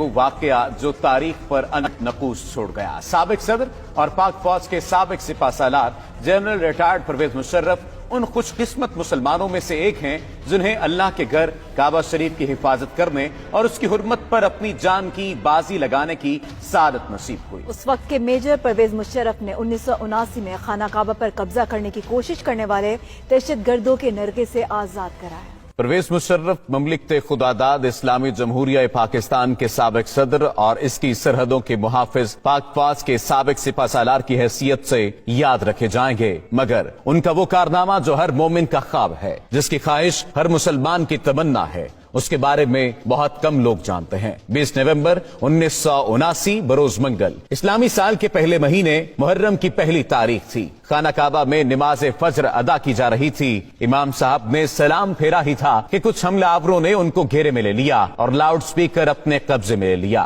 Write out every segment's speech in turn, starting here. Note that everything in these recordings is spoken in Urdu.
وہ واقعہ جو تاریخ پر نقوش چھوڑ گیا۔ سابق صدر اور پاک فوج کے سابق سپہ سالار جنرل ریٹائرڈ پرویز مشرف ان خوش قسمت مسلمانوں میں سے ایک ہیں جنہیں اللہ کے گھر کعبہ شریف کی حفاظت کرنے اور اس کی حرمت پر اپنی جان کی بازی لگانے کی سعادت نصیب ہوئی۔ اس وقت کے میجر پرویز مشرف نے 1979 میں خانہ کعبہ پر قبضہ کرنے کی کوشش کرنے والے دہشت گردوں کے نرغے سے آزاد کرایا۔ پرویز مشرف مملکت خداداد اسلامی جمہوریہ پاکستان کے سابق صدر اور اس کی سرحدوں کے محافظ پاک فوج کے سابق سپہ سالار کی حیثیت سے یاد رکھے جائیں گے، مگر ان کا وہ کارنامہ جو ہر مومن کا خواب ہے، جس کی خواہش ہر مسلمان کی تمنا ہے، اس کے بارے میں بہت کم لوگ جانتے ہیں۔ 20 نومبر 1979 بروز منگل اسلامی سال کے پہلے مہینے محرم کی پہلی تاریخ تھی۔ خانہ کعبہ میں نماز فجر ادا کی جا رہی تھی۔ امام صاحب نے سلام پھیرا ہی تھا کہ کچھ حملہ آوروں نے ان کو گھیرے میں لے لیا اور لاؤڈ سپیکر اپنے قبضے میں لے لیا۔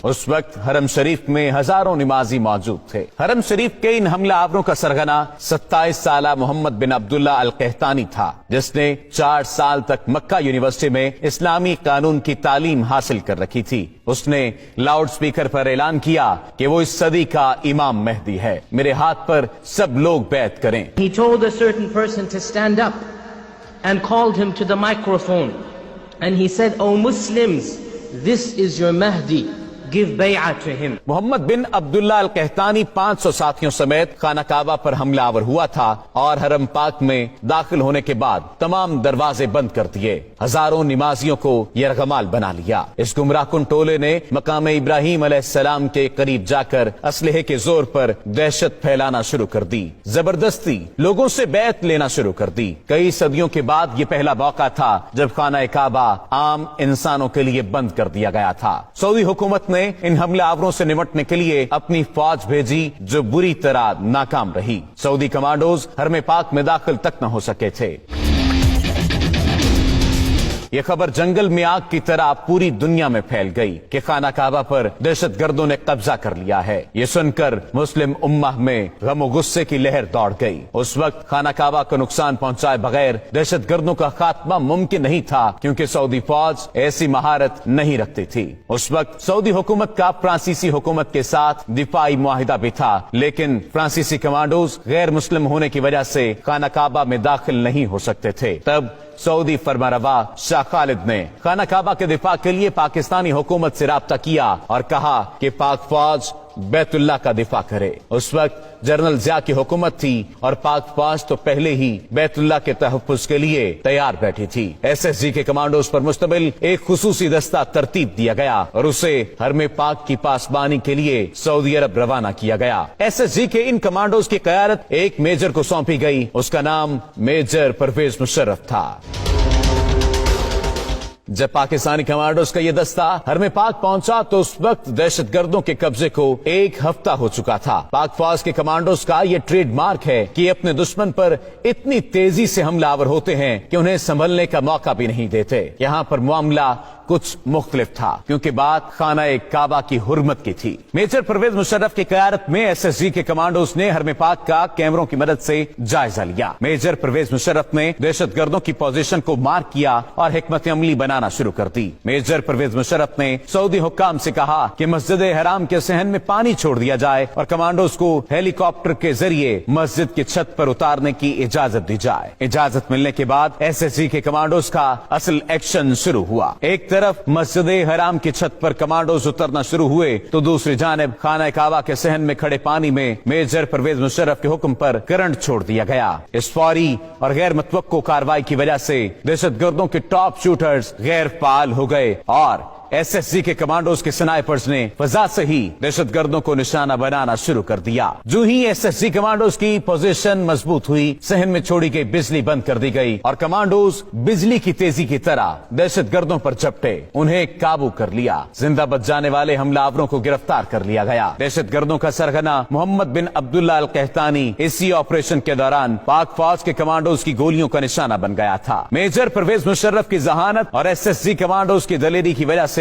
اس وقت حرم شریف میں ہزاروں نمازی موجود تھے۔ حرم شریف کے ان حملہ آوروں کا سرغنہ 27 سالہ محمد بن عبداللہ القحطانی تھا، جس نے 4 سال تک مکہ یونیورسٹی میں اسلامی قانون کی تعلیم حاصل کر رکھی تھی۔ اس نے لاؤڈ سپیکر پر اعلان کیا کہ وہ اس صدی کا امام مہدی ہے، میرے ہاتھ پر سب لوگ بیعت کریں۔ He told a certain person to stand up and called him to the microphone and he said, "O Muslims, this is your Mahdi. Give bay'ah to him." محمد بن عبداللہ القحطانی 500 ساتھیوں سمیت خانہ کعبہ پر حملہ آور ہوا تھا اور حرم پاک میں داخل ہونے کے بعد تمام دروازے بند کر دیے۔ ہزاروں نمازیوں کو یرغمال بنا لیا۔ اس گمراہ کن ٹولے نے مقام ابراہیم علیہ السلام کے قریب جا کر اسلحے کے زور پر دہشت پھیلانا شروع کر دی، زبردستی لوگوں سے بیعت لینا شروع کر دی۔ کئی صدیوں کے بعد یہ پہلا موقع تھا جب خانہ کعبہ عام انسانوں کے لیے بند کر دیا گیا تھا۔ سعودی حکومت نے ان حملہ آوروں سے نمٹنے کے لیے اپنی فوج بھیجی جو بری طرح ناکام رہی۔ سعودی کمانڈوز حرم پاک میں داخل تک نہ ہو سکے تھے۔ یہ خبر جنگل میں آگ کی طرح پوری دنیا میں پھیل گئی کہ خانہ کعبہ پر دہشت گردوں نے قبضہ کر لیا ہے۔ یہ سن کر مسلم امہ میں غم و غصے کی لہر دوڑ گئی۔ اس وقت خانہ کعبہ کو نقصان پہنچائے بغیر دہشت گردوں کا خاتمہ ممکن نہیں تھا، کیونکہ سعودی فوج ایسی مہارت نہیں رکھتی تھی۔ اس وقت سعودی حکومت کا فرانسیسی حکومت کے ساتھ دفاعی معاہدہ بھی تھا، لیکن فرانسیسی کمانڈوز غیر مسلم ہونے کی وجہ سے خانہ کعبہ میں داخل نہیں ہو سکتے تھے۔ تب سعودی فرمانروا شاہ خالد نے خانہ کعبہ کے دفاع کے لیے پاکستانی حکومت سے رابطہ کیا اور کہا کہ پاک فوج بیت اللہ کا دفاع کرے۔ اس وقت جنرل ضیاء کی حکومت تھی اور پاک فوج تو پہلے ہی بیت اللہ کے تحفظ کے لیے تیار بیٹھی تھی۔ SSG کے کمانڈوز پر مشتمل ایک خصوصی دستہ ترتیب دیا گیا اور اسے حرم پاک کی پاسبانی کے لیے سعودی عرب روانہ کیا گیا۔ SSG کے ان کمانڈوز کی قیادت ایک میجر کو سونپی گئی، اس کا نام میجر پرویز مشرف تھا۔ جب پاکستانی کمانڈوز کا یہ دستہ حرم پاک پہنچا تو اس وقت دہشت گردوں کے قبضے کو 1 ہفتہ ہو چکا تھا۔ پاک فوج کے کمانڈوز کا یہ ٹریڈ مارک ہے کہ اپنے دشمن پر اتنی تیزی سے حملہ آور ہوتے ہیں کہ انہیں سنبھلنے کا موقع بھی نہیں دیتے۔ یہاں پر معاملہ کچھ مختلف تھا، کیونکہ بات خانہ کعبہ کی حرمت کی تھی۔ میجر پرویز مشرف کی قیادت میں SSG کے کمانڈوز نے حرم پاک کا کیمروں کی مدد سے جائزہ لیا۔ میجر پرویز مشرف نے دہشت گردوں کی پوزیشن کو مارک کیا اور حکمت عملی بنانا شروع کر دی۔ میجر پرویز مشرف نے سعودی حکام سے کہا کہ مسجد حرام کے صحن میں پانی چھوڑ دیا جائے اور کمانڈوز کو ہیلی کاپٹر کے ذریعے مسجد کی چھت پر اتارنے کی اجازت دی جائے۔ اجازت ملنے کے بعد SSG کے کمانڈوز کا اصل ایکشن شروع ہوا۔ ایک طرف مسجد حرام کی چھت پر کمانڈوز اترنا شروع ہوئے تو دوسری جانب خانہ کعبہ کے صحن میں کھڑے پانی میں میجر پرویز مشرف کے حکم پر کرنٹ چھوڑ دیا گیا۔ اس فوری اور غیر متوقع کارروائی کی وجہ سے دہشت گردوں کے ٹاپ شوٹرز غیر فعال ہو گئے اور SSG کے کمانڈوز کے سنائپرز نے فضا سے ہی دہشت گردوں کو نشانہ بنانا شروع کر دیا۔ جو ہی SSG کمانڈوز کی پوزیشن مضبوط ہوئی، صحن میں چھوڑی گئی بجلی بند کر دی گئی اور کمانڈوز بجلی کی تیزی کی طرح دہشت گردوں پر جھپٹے، انہیں قابو کر لیا۔ زندہ بچ جانے والے حملہ آوروں کو گرفتار کر لیا گیا۔ دہشت گردوں کا سرغنہ محمد بن عبداللہ القحطانی اسی آپریشن کے دوران پاک فوج کے کمانڈوز کی گولیوں کا نشانہ بن گیا تھا۔ میجر پرویز مشرف کی ذہانت اور SSG کمانڈوز کی دلیری کی وجہ سے